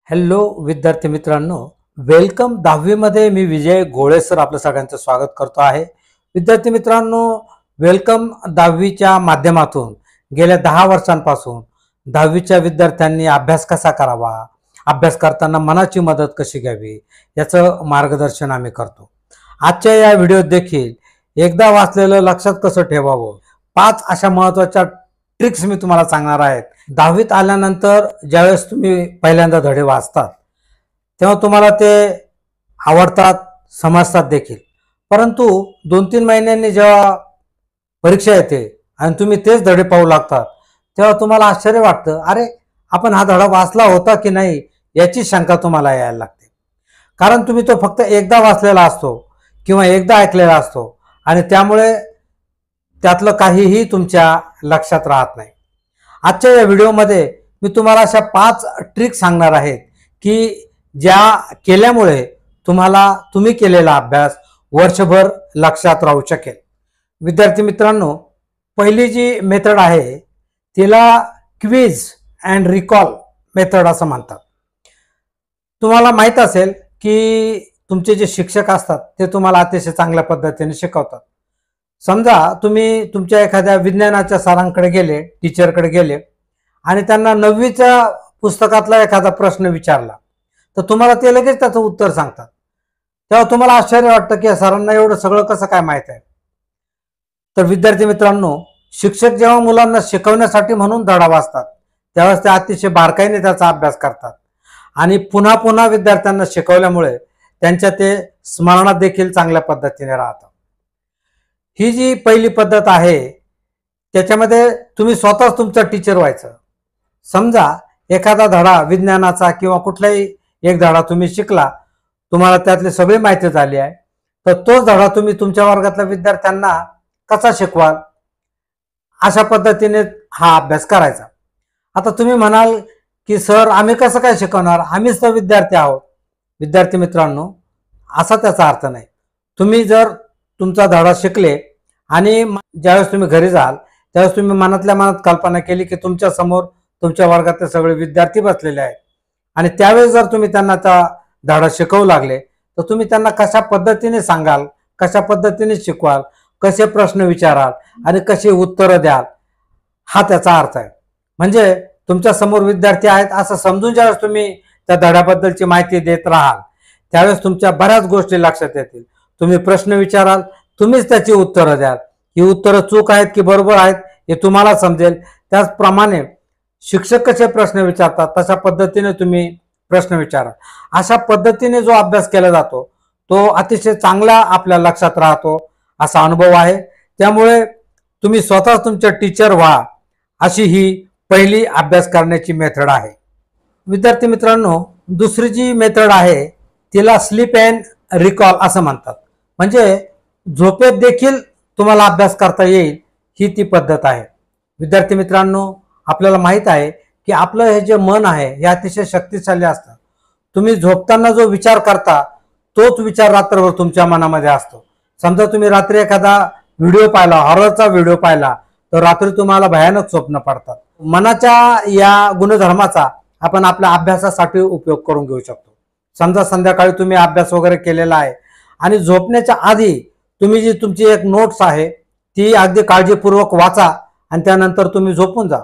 Hello विद्यार्थी मित्रांनो, welcome 10वी मध्ये मी विजय गोळे सर आपलं सगळ्यांचं स्वागत करतो आहे। विद्यार्थी मित्रांनो, वेलकम 10वीच्या माध्यमातून गेल्या 10 वर्षांपासून 10वीच्या विद्यार्थ्यांनी अभ्यास कसा करावा, अभ्यास करताना मनाची मदत कशी घ्यावी याचं मार्गदर्शन आम्ही करतो। आजच्या या व्हिडिओत देखील एकदा वाचलेलं लक्षात कसं ठेवावं 5 अशा महत्त्वाच्या ट्रिक्स मी तुम्हाला सांगणार आहेत। 10वीत आल्यानंतर ज्यावेळेस तुम्ही पहिल्यांदा धडे वाचतात तेव्हा तुम्हाला ते आवडतात, समजतात देखील, परंतु 2-3 महिन्यांनी जेव्हा परीक्षा येते आणि तुम्ही तेच धडे पाहू लागतात तेव्हा तुम्हाला आश्चर्य वाटतं, अरे आपण हा धडा वाचला होता की नाही याची शंका तुम्हाला यायला लागते। कारण तुम्ही तो फक्त एकदा वाचलेला असतो किंवा एकदा ऐकलेला असतो आणि त्यामुळे त्यातलं काहीही तुमच्या लक्षात राहत नाही। आजच्या या व्हिडिओमध्ये मी तुम्हाला अशा 5 ट्रिक सांगणार आहेत की ज्या केल्यामुळे तुम्ही केलेला अभ्यास वर्षभर लक्षात राहू शकेल। विद्यार्थी मित्रांनो, पहिली जी मेथड आहे तिला क्विज अँड रिकॉल मेथड असं म्हणतात। तुम्हाला माहित असेल की तुमचे जे शिक्षक असतात ते तुम्हाला अतिशय चांगल्या पद्धतीने शिकवतात। समजा तुम्ही तुमच्या एखाद्या विज्ञानाच्या सरांकडे गेले, टीचरकडे गेले आणि त्यांना 9वीच्या पुस्तकातला एखादा प्रश्न विचारला तर तुम्हाला ते लगेच त्याचं उत्तर सांगतात। तेव्हा तुम्हाला आश्चर्य वाटतं की सरांना एवढं सगळं कसं काय माहित आहे। तर विद्यार्थी मित्रांनो, शिक्षक जेव्हा मुलांना शिकवण्यासाठी म्हणून धडा वाचतात त्यावेळेस ते अतिशय बारकाईने त्याचा अभ्यास करतात आणि पुन्हा पुन्हा विद्यार्थ्यांना शिकवल्यामुळे त्यांच्या ते स्मरणात देखील चांगल्या पद्धतीने राहतं। ही जी पहिली पद्धत आहे त्याच्यामध्ये तुम्ही स्वतःच तुमचा टीचर व्हायचं। समजा एखादा धडा विज्ञानाचा किंवा कुठलाही एक धडा तुम्ही शिकला, तुम्हाला त्यातली सगळी माहिती झाली आहे, तर तोच धडा तुम्ही तुमच्या वर्गातल्या विद्यार्थ्यांना कसा शिकवाल अशा पद्धतीने हा अभ्यास करायचा। आता तुम्ही म्हणाल की सर आम्ही कसं काय शिकवणार, आम्हीच तर विद्यार्थी आहोत। विद्यार्थी मित्रांनो, असा त्याचा अर्थ नाही। तुम्ही जर तुमचा धडा शिकले आणि ज्यावेळेस तुम्ही घरी जाल त्यावेळेस तुम्ही मनातल्या मनात कल्पना केली की तुमच्या समोर तुमच्या वर्गातले सगळे विद्यार्थी बसलेले आहेत आणि त्यावेळेस जर तुम्ही त्यांना त्या धडा शिकवू लागले तर तुम्ही त्यांना कशा पद्धतीने सांगाल, कशा पद्धतीने शिकवाल, कसे प्रश्न विचाराल आणि कशी उत्तरं द्याल हा त्याचा अर्थ आहे। म्हणजे तुमच्या समोर विद्यार्थी आहेत असं समजून ज्यावेळेस तुम्ही त्या धड्याबद्दलची माहिती देत राहाल त्यावेळेस तुमच्या बऱ्याच गोष्टी लक्षात येतील। तुम्ही प्रश्न विचाराल, तुम्हीच त्याची उत्तरं द्याल, ही उत्तरं चूक आहेत की बरोबर आहेत हे तुम्हाला समजेल। त्याचप्रमाणे शिक्षक कसे प्रश्न विचारतात तशा पद्धतीने तुम्ही प्रश्न विचारा। अशा पद्धतीने जो अभ्यास केला जातो तो अतिशय चांगला आपल्या लक्षात राहतो असा अनुभव आहे। त्यामुळे तुम्ही स्वतः तुमचे टीचर व्हा अशी ही पहिली अभ्यास करण्याची मेथड आहे। विद्यार्थी मित्रांनो, दुसरी जी मेथड आहे तिला स्लीप अँड रिकॉल असं म्हणतात। म्हणजे झोपेत देखील तुम्हाला अभ्यास करता येईल ही ती पद्धत आहे। विद्यार्थी मित्रांनो, आपल्याला माहित आहे की आपलं हे जे मन आहे हे अतिशय शक्तिशाली असतं। तुम्ही झोपताना जो विचार करता तोच विचार रात्रभर तुमच्या मनामध्ये असतो। समजा तुम्ही रात्री एखादा व्हिडिओ पाहिला, हॉररचा व्हिडिओ पाहिला, तर रात्री तुम्हाला भयानक स्वप्न पडतात। मनाच्या या गुणधर्माचा आपण आपल्या अभ्यासासाठी उपयोग करून घेऊ शकतो। समजा संध्याकाळी तुम्ही अभ्यास वगैरे केलेला आहे आणि झोपण्याच्या आधी तुम्ही जी तुमची एक नोट्स आहे ती अगदी काळजीपूर्वक वाचा आणि त्यानंतर तुम्ही झोपून जा।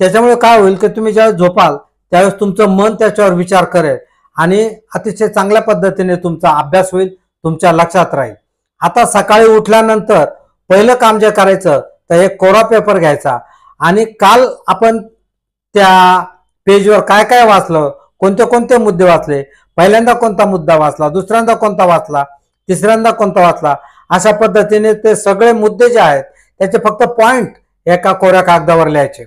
त्याच्यामुळे काय होईल की तुम्ही ज्यावेळेस झोपाल त्यावेळेस तुमचं मन त्याच्यावर विचार करेल आणि अतिशय चांगल्या पद्धतीने तुमचा अभ्यास होईल, तुमच्या लक्षात राहील। आता सकाळी उठल्यानंतर पहिलं काम जे करायचं तर एक कोरा पेपर घ्यायचा आणि काल आपण त्या पेजवर काय काय वाचलं, कोणते कोणते मुद्दे वाचले, पहिल्यांदा कोणता मुद्दा वाचला, दुसऱ्यांदा कोणता वाचला, तिसऱ्यांदा कोणता वाचला, अशा पद्धतीने ते सगळे मुद्दे जे आहेत त्याचे फक्त पॉइंट एका कोऱ्या कागदावर लिहायचे।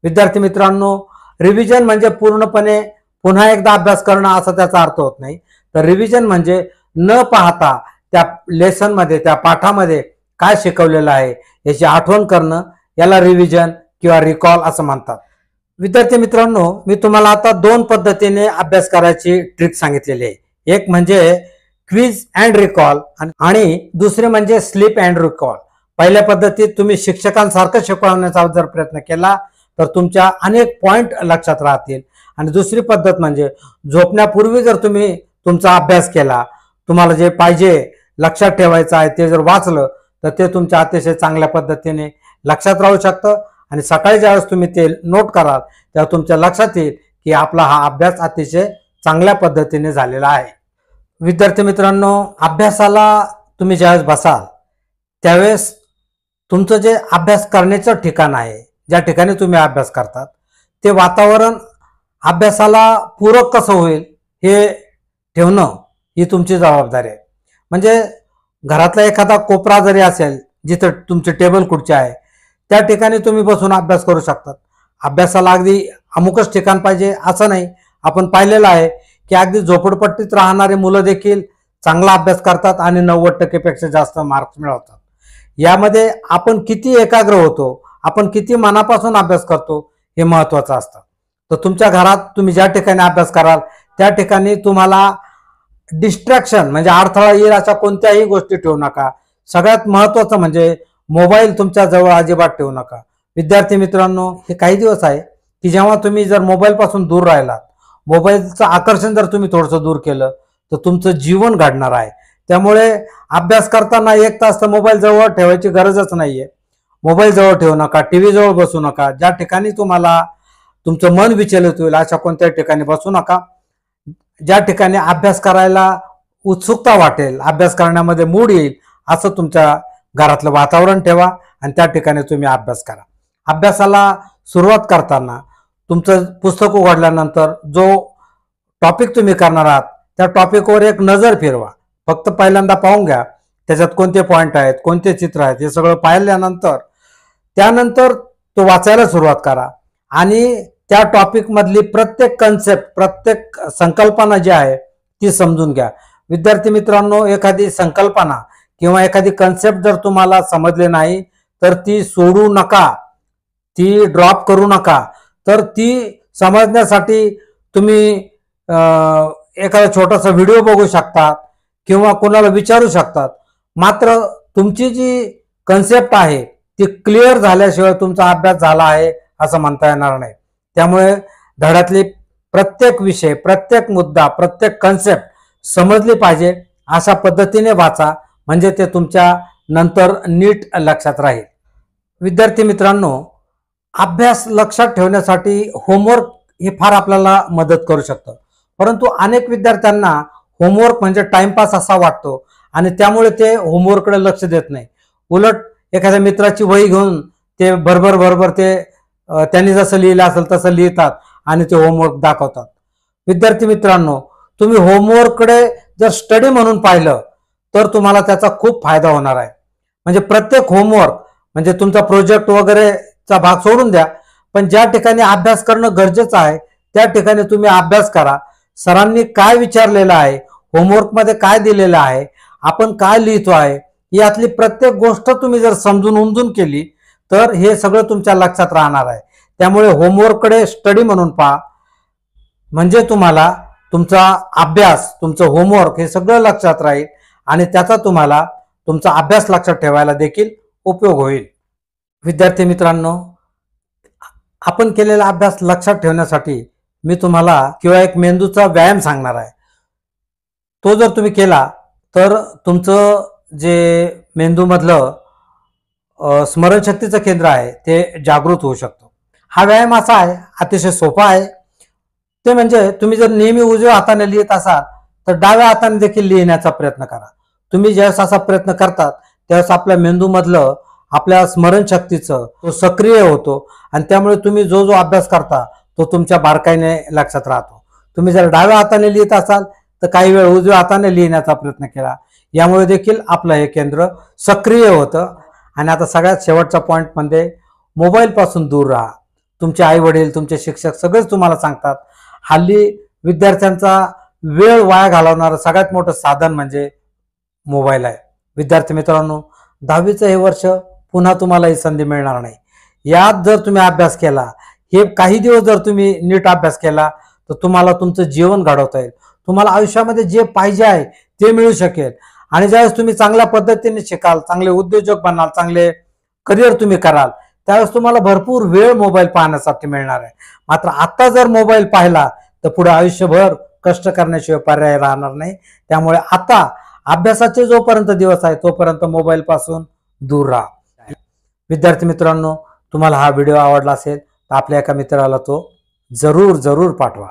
विद्यार्थी मित्रांनो, रिव्हिजन म्हणजे पूर्णपणे पुन्हा एकदा अभ्यास करणं असा त्याचा अर्थ होत नाही। तर रिव्हिजन म्हणजे न पाहता त्या लेसन मध्ये, त्या पाठामध्ये काय शिकवलेलं आहे याची आठवण करणं, याला रिव्हिजन किंवा रिकॉल असं म्हणतात। विद्यार्थी मित्रांनो, मी तुम्हाला आता 2 पद्धतीने अभ्यास करायची ट्रिक सांगितलेली आहे। एक म्हणजे क्विज अँड रिकॉल आणि दुसरे म्हणजे स्लीप अँड रिकॉल। पहिल्या पद्धतीत तुम्ही शिक्षकांसारखं शिकवण्याचा जर प्रयत्न केला तर तुमच्या अनेक पॉइंट लक्षात राहतील आणि दुसरी पद्धत म्हणजे झोपण्यापूर्वी जर तुम्ही तुमचा अभ्यास केला, तुम्हाला जे पाहिजे लक्षात ठेवायचं आहे ते जर वाचलं तर ते तुमच्या अतिशय चांगल्या पद्धतीने लक्षात राहू शकतं आणि सकाळी ज्यावेळेस तुम्ही ते नोट कराल तेव्हा तुमच्या लक्षात येईल की आपला हा अभ्यास अतिशय चांगल्या पद्धतीने झालेला आहे. विद्यार्थी मित्रांनो, अभ्यासाला तुम्ही ज्यावेळेस बसाल त्यावेळेस तुमचं जे अभ्यास करण्याचं ठिकाण आहे, ज्या ठिकाणी तुम्ही अभ्यास करतात ते वातावरण अभ्यासाला पूरक कसं होईल हे ठेवणं ही तुमची जबाबदारी आहे. म्हणजे घरातला एखादा कोपरा जरी असेल जिथं तुमचे टेबल खुर्ची आहे त्या ठिकाणी तुम्ही बसून अभ्यास करू शकतात. अभ्यासाला अगदी अमुकच ठिकाण पाहिजे असं नाही. आपण पाहिलेलं आहे की अगदी झोपडपट्टीत राहणारे मुलं देखील चांगला अभ्यास करतात आणि 90% पेक्षा जास्त मार्क्स मिळवतात. यामध्ये आपण किती एकाग्र होतो, आपण किती मनापासून अभ्यास करतो हे महत्वाचं असतं. तर तुमच्या घरात तुम्ही ज्या ठिकाणी अभ्यास कराल त्या ठिकाणी तुम्हाला डिस्ट्रॅक्शन म्हणजे अडथळा येईल अशा कोणत्याही गोष्टी ठेवू नका. सगळ्यात महत्वाचं म्हणजे मोबाईल तुमच्या जवळ अजिबात ठेवू नका. विद्यार्थी मित्रांनो, हे काही दिवस आहे की जेव्हा तुम्ही जर मोबाईल पासून दूर राहिलात, मोबाईलचं आकर्षण जर तुम्ही थोडंसं दूर केलं तर तुमचं जीवन घडणार आहे. त्यामुळे अभ्यास करताना 1 तास तर मोबाईल जवळ ठेवायची गरजच नाहीये. मोबाईल जवळ ठेवू नका, टीव्ही जवळ बसू नका. ज्या ठिकाणी तुम्हाला तुमचं मन विचलित होईल अशा कोणत्याही ठिकाणी बसू नका. ज्या ठिकाणी अभ्यास करायला उत्सुकता वाटेल, अभ्यास करण्यामध्ये मूड येईल असं तुमच्या घरातलं वातावरण ठेवा आणि त्या ठिकाणी तुम्ही अभ्यास करा. अभ्यासाला सुरुवात करताना तुमचं पुस्तक उघडल्यानंतर जो टॉपिक तुम्ही करणार आहात त्या टॉपिकवर एक नजर फिरवा. फक्त पहिल्यांदा पाहून घ्या त्याच्यात कोणते पॉइंट आहेत, कोणते चित्र आहेत, हे सगळं पाहिल्यानंतर त्यानंतर तो वाचायला सुरुवात करा आणि त्या टॉपिक मधली प्रत्येक कन्सेप्ट, प्रत्येक संकल्पना जी आहे ती समजून घ्या. विद्यार्थी मित्रांनो, एखादी संकल्पना किंवा एखादी कन्सेप्ट जर तुम्हाला समजले नाही तर ती सोडू नका, ती ड्रॉप करू नका. तर ती समजण्यासाठी तुम्ही एखादा छोटासा व्हिडिओ बघू शकता किंवा कोणाला विचारू शकतात. मात्र तुमची जी कन्सेप्ट आहे ती क्लिअर झाल्याशिवाय तुमचा अभ्यास झाला आहे असं म्हणता येणार नाही. त्यामुळे धड्यातली प्रत्येक विषय, प्रत्येक मुद्दा, प्रत्येक कन्सेप्ट समजली पाहिजे अशा पद्धतीने वाचा, म्हणजे ते तुमच्या नंतर नीट लक्षात राहील. विद्यार्थी मित्रांनो, अभ्यास लक्षात ठेवण्यासाठी होमवर्क हे फार आपल्याला मदत करू शकतं. परंतु अनेक विद्यार्थ्यांना होमवर्क म्हणजे टाइमपास असा वाटतो आणि त्यामुळे ते होमवर्ककडे लक्ष देत नाही. उलट एखाद्या मित्राची वही घेऊन ते भरभर ते त्यांनी जसं लिहिलं असेल तसं लिहितात आणि ते होमवर्क दाखवतात. विद्यार्थी मित्रांनो, तुम्ही होमवर्ककडे जर स्टडी म्हणून पाहिलं तर तुम्हाला त्याचा खूप फायदा होणार आहे. म्हणजे प्रत्येक होमवर्क म्हणजे तुमचा प्रोजेक्ट वगैरेचा भाग सोडून द्या, पण ज्या ठिकाणी अभ्यास करणं गरजेचं आहे त्या ठिकाणी तुम्ही अभ्यास करा. सरांनी काय विचारलेलं आहे, होमवर्कमध्ये काय दिलेलं आहे, आपण काय लिहितो आहे, यातली प्रत्येक गोष्ट तुम्ही जर समजून उमजून केली तर हे सगळं तुमच्या लक्षात राहणार आहे. त्यामुळे होमवर्ककडे स्टडी म्हणून पहा, म्हणजे तुम्हाला तुमचा अभ्यास, तुमचं होमवर्क हे सगळं लक्षात राहील आणि त्याचा तुम्हाला तुमचा अभ्यास लक्षात ठेवायला देखील उपयोग होईल. विद्यार्थी मित्रांनो, आपण केलेला अभ्यास लक्षात ठेवण्यासाठी मी तुम्हाला किंवा एक मेंदूचा व्यायाम सांगणार आहे. तो जर तुम्ही केला तर तुमचं जे मेंदूमधलं स्मरणशक्तीचं केंद्र आहे ते जागृत होऊ शकतं. हा व्यायाम असा आहे, अतिशय सोपा आहे. ते म्हणजे तुम्ही जर नेहमी उजव्या हाताने लिहित असाल तर डाव्या हाताने देखील लिहिण्याचा प्रयत्न करा. तुम्ही ज्यावेळेस असा प्रयत्न करतात त्यावेळेस आपल्या मेंदूमधलं, आपल्या स्मरणशक्तीचं तो सक्रिय होतो आणि त्यामुळे तुम्ही जो जो अभ्यास करता तो तुमच्या बारकाईने लक्षात राहतो. तुम्ही जर डाव्या हाताने लिहित असाल तर काही वेळ उजव्या हाताने लिहिण्याचा प्रयत्न केला, यामुळे देखील आपलं हे केंद्र सक्रिय होतं. आणि आता सगळ्यात शेवटचा पॉइंट म्हणजे मोबाईल पासून दूर राहा. तुमचे आई वडील, तुमचे शिक्षक सगळेच तुम्हाला सांगतात. हल्ली विद्यार्थ्यांचा वेळ वाया घालवणारं सगळ्यात मोठं साधन म्हणजे मोबाईल आहे. विद्यार्थी मित्रांनो, 10वीचं हे वर्ष पुन्हा तुम्हाला ही संधी मिळणार नाही. यात जर तुम्ही अभ्यास केला, हे काही दिवस जर तुम्ही नीट अभ्यास केला तर तुम्हाला तुमचं जीवन घडवता येईल. तुम्हाला आयुष्यामध्ये जे पाहिजे आहे ते मिळू शकेल. आणि ज्यावेळेस तुम्ही चांगल्या पद्धतीने शिकाल, चांगले उद्योजक बनाल, चांगले करिअर तुम्ही कराल, त्यावेळेस तुम्हाला भरपूर वेळ मोबाईल पाहण्यासाठी मिळणार आहे. मात्र आता जर मोबाईल पाहिला तर पुढे आयुष्यभर कष्ट करण्याशिवाय पर्याय राहणार नाही. त्यामुळे आता अभ्यासाचे जोपर्यंत दिवस आहे तोपर्यंत मोबाईल पासून दूर राहा. विद्यार्थी मित्रांनो, तुम्हाला हा व्हिडिओ आवडला असेल तर आपल्या एका मित्राला तो जरूर पाठवा.